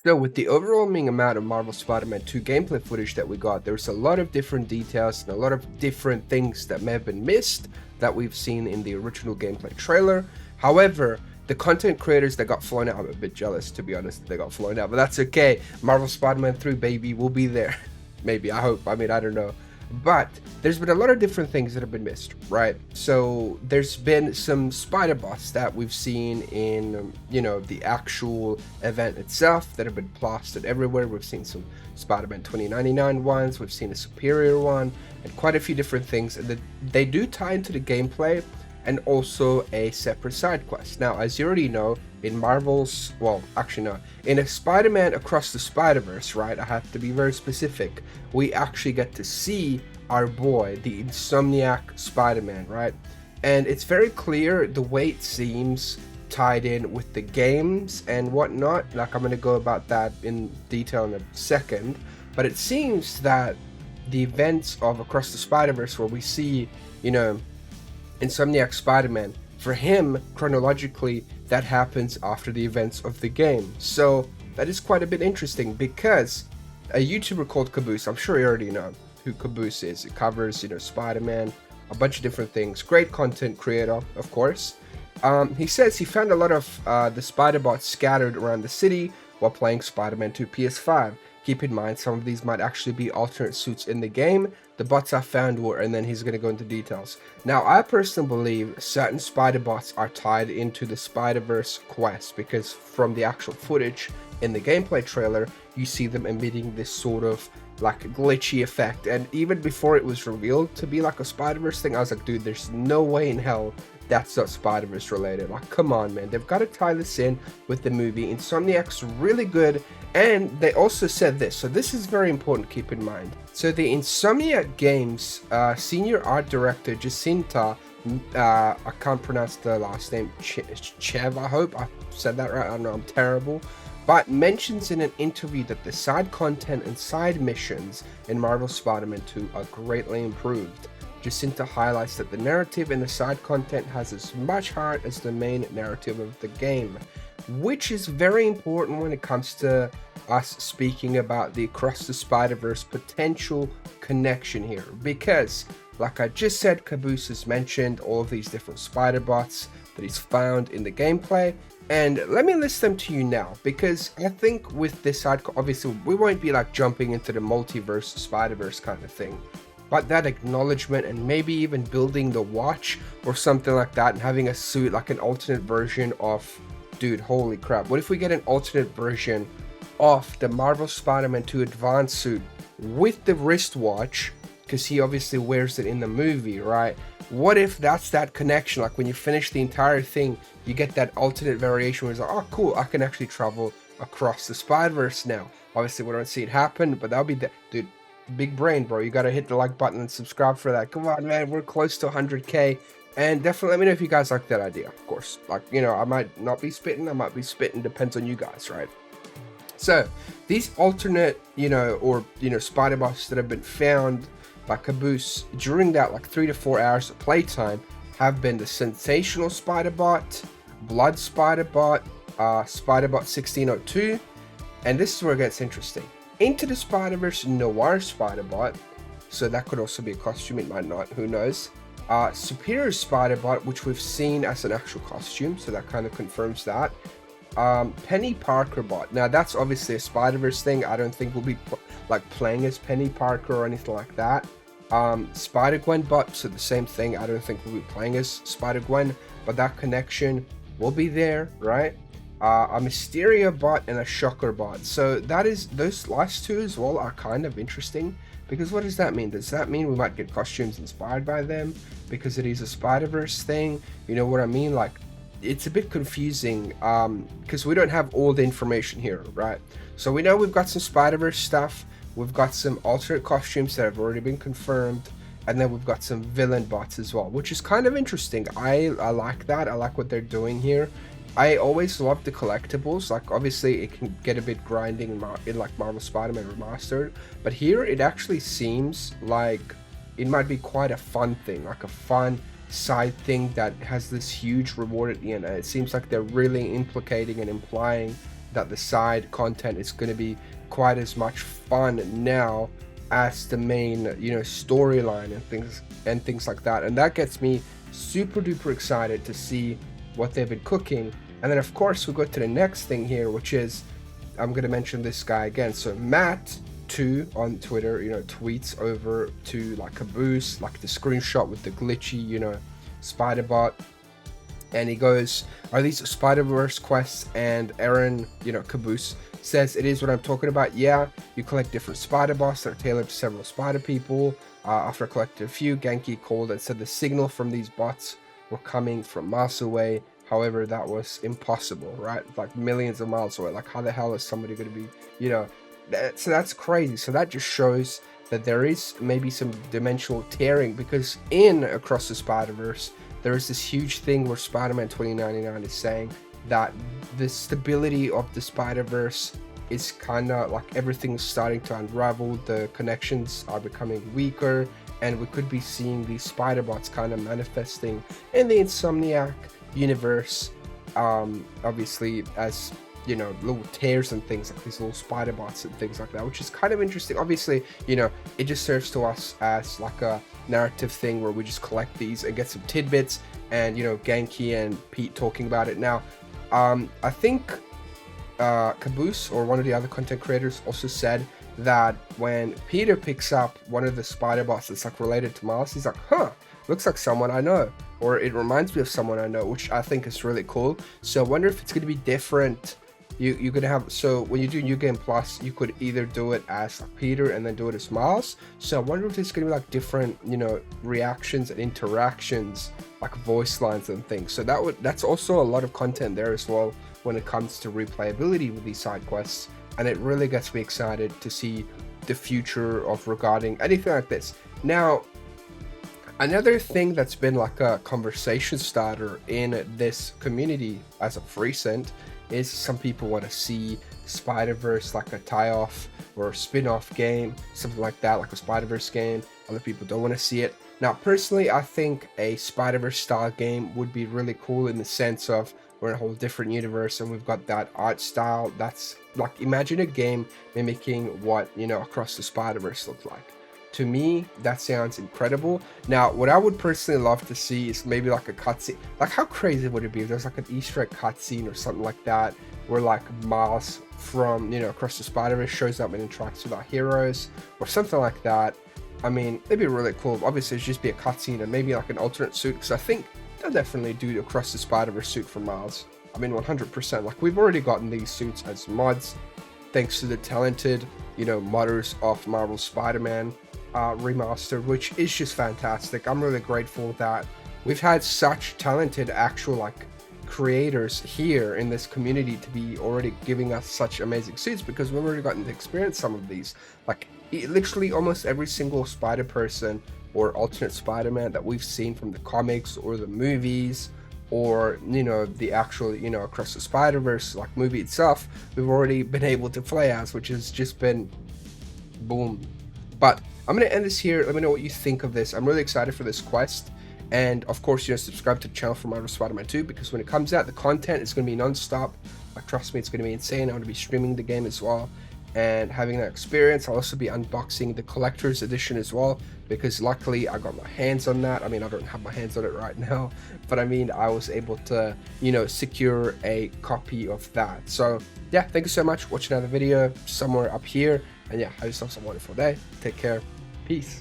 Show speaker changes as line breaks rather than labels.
So with the overwhelming amount of Marvel Spider-Man 2 gameplay footage that we got, there's a lot of different details and a lot of different things that may have been missed that we've seen in the original gameplay trailer. However, the content creators that got flown out, I'm a bit jealous to be honest, they got flown out, but that's okay. Marvel Spider-Man 3 baby will be there. Maybe, I hope, I mean, I don't know. But there's been a lot of different things that have been missed, right? So there's been some Spider-Bots that we've seen in, the actual event itself that have been plastered everywhere. We've seen some Spider-Man 2099 ones, we've seen a superior one, and quite a few different things. And they do tie into the gameplay and also a separate side quest. Now, as you already know, in Marvel's, well, actually no, in a Spider-Man Across the Spider-Verse, right, I have to be very specific, we actually get to see our boy, the Insomniac Spider-Man, right? And it's very clear the way it seems tied in with the games and whatnot. Like, I'm going to go about that in detail in a second, but it seems that the events of Across the Spider-Verse, where we see, Insomniac Spider-Man, for him, chronologically, that happens after the events of the game. So that is quite a bit interesting because a YouTuber called Caboose, I'm sure you already know who Caboose is. It covers, Spider-Man, a bunch of different things. Great content creator, of course. He says he found a lot of the Spider-Bots scattered around the city while playing Spider-Man 2 PS5. Keep in mind, some of these might actually be alternate suits in the game. The bots I found were, and then he's going to go into details. Now, I personally believe certain Spider-Bots are tied into the Spider-Verse quest, because from the actual footage in the gameplay trailer, you see them emitting this sort of like glitchy effect. And even before it was revealed to be like a Spider-Verse thing, I was like, dude, there's no way in hell that's not Spider-Verse related. Like, come on, man. They've got to tie this in with the movie. Insomniac's really good. And they also said this, so this is very important to keep in mind. So the Insomniac Games senior art director Jacinta, I can't pronounce the last name, Chev, I hope I said that right, I don't know, I'm terrible, but mentions in an interview that the side content and side missions in Marvel Spider-Man 2 are greatly improved. Jacinta highlights that the narrative in the side content has as much heart as the main narrative of the game, which is very important when it comes to us speaking about the Across the Spider-Verse potential connection here, because like I just said, Caboose has mentioned all of these different Spider-Bots that he's found in the gameplay, and let me list them to you now, because I think with this side, obviously we won't be like jumping into the multiverse Spider-Verse kind of thing, but that acknowledgement and maybe even building the watch or something like that and having a suit like an alternate version of, dude, holy crap, what if we get an alternate version of the Marvel Spider-Man 2 Advanced suit with the wristwatch, because he obviously wears it in the movie, right? What if that's that connection, like when you finish the entire thing, you get that alternate variation where it's like, oh cool, I can actually travel across the Spider-Verse now. Obviously we don't see it happen, but that'll be the, dude, big brain, bro. You gotta hit the like button and subscribe for that. Come on, man, we're close to 100k. And definitely let me know if you guys like that idea, of course. Like, I might not be spitting, I might be spitting, depends on you guys, right? So, these alternate, Spider-Bots that have been found by Caboose during that, 3 to 4 hours of playtime have been the Sensational Spider-Bot, Blood Spider-Bot, Spider-Bot 1602, and this is where it gets interesting. Into the Spider-Verse Noir Spider-Bot, so that could also be a costume, it might not, who knows. Superior Spider-Bot, which we've seen as an actual costume, so that kind of confirms that. Peni Parker Bot. Now that's obviously a Spider-Verse thing. I don't think we'll be playing as Peni Parker or anything like that. Spider-Gwen Bot, so the same thing. I don't think we'll be playing as Spider-Gwen, but that connection will be there, right? A Mysteria Bot and a Shocker Bot. So that is, those last two as well are kind of interesting, because what does that mean? Does that mean we might get costumes inspired by them because it is a Spider-Verse thing? You know what I mean? It's a bit confusing because we don't have all the information here, right? So we know we've got some Spider-Verse stuff, we've got some alternate costumes that have already been confirmed, and then we've got some villain bots as well, which is kind of interesting. I like that. I like what they're doing here. I always love the collectibles. Obviously it can get a bit grinding in Marvel Spider-Man Remastered, but here it actually seems like it might be quite a fun thing, like a fun side thing that has this huge reward at the end. And it seems like they're really implicating and implying that the side content is going to be quite as much fun now as the main, storyline and things like that. And that gets me super duper excited to see what they've been cooking. And then of course we go to the next thing here, which is, I'm going to mention this guy again. So Matt2 on Twitter, tweets over to like Caboose, like the screenshot with the glitchy, Spider-Bot. And he goes, are these Spider-Verse quests? And Aaron, Caboose, says, it is what I'm talking about. Yeah, you collect different Spider-Bots that are tailored to several spider people. After I collected a few, Ganke called and said the signal from these bots were coming from miles away. However, that was impossible, right? Like millions of miles away. Like how the hell is somebody going to be, so that's crazy. So that just shows that there is maybe some dimensional tearing, because in Across the Spider-Verse, there is this huge thing where Spider-Man 2099 is saying that the stability of the Spider-Verse is kind of like everything's starting to unravel, the connections are becoming weaker, and we could be seeing these Spider-Bots kind of manifesting in the Insomniac universe, obviously as little tears and things, like these little Spider-Bots and things like that, which is kind of interesting. Obviously, it just serves to us as like a narrative thing where we just collect these and get some tidbits, and Ganke and Pete talking about it. Now I think Caboose or one of the other content creators also said that when Peter picks up one of the Spider-Bots that's like related to Miles, he's like, looks like someone I know, or it reminds me of someone I know, which I think is really cool. So I wonder if it's going to be different. You're going to have, so when you do New Game Plus, you could either do it as like Peter and then do it as Miles. So I wonder if there's going to be like different, reactions and interactions, like voice lines and things. So that's also a lot of content there as well when it comes to replayability with these side quests. And it really gets me excited to see the future of regarding anything like this. Now, another thing that's been like a conversation starter in this community as of recent is some people want to see Spider-Verse like a tie-off or a spin-off game, something like that, like a Spider-Verse game. Other people don't want to see it. Now, personally, I think a Spider-Verse style game would be really cool in the sense of we're in a whole different universe and we've got that art style. That's like, imagine a game mimicking what, Across the Spider-Verse looked like. To me, that sounds incredible. Now, what I would personally love to see is maybe like a cutscene. Like, how crazy would it be if there's like an Easter egg cutscene or something like that, where like Miles from, Across the Spider-Verse shows up and interacts with our heroes, or something like that. I mean, it'd be really cool. Obviously, it'd just be a cutscene and maybe like an alternate suit, because I think they'll definitely do Across the Spider-Verse suit for Miles. I mean, 100%. Like, we've already gotten these suits as mods, thanks to the talented, modders of Marvel Spider-Man remastered, which is just fantastic. I'm really grateful that we've had such talented actual like creators here in this community to be already giving us such amazing suits, because we've already gotten to experience some of these. Like, literally almost every single Spider Person or alternate Spider-Man that we've seen from the comics or the movies, or the actual Across the Spider-Verse like movie itself, we've already been able to play as, which has just been boom. But I'm going to end this here. Let me know what you think of this. I'm really excited for this quest. And of course, subscribe to the channel for Marvel Spider-Man 2, because when it comes out, the content is going to be non-stop. Like, trust me, it's going to be insane. I'm going to be streaming the game as well and having that experience. I'll also be unboxing the collector's edition as well, because luckily I got my hands on that. I mean, I don't have my hands on it right now, but I mean, I was able to, secure a copy of that. So yeah, thank you so much for watching another video somewhere up here. And yeah, have yourself a wonderful day. Take care. Peace.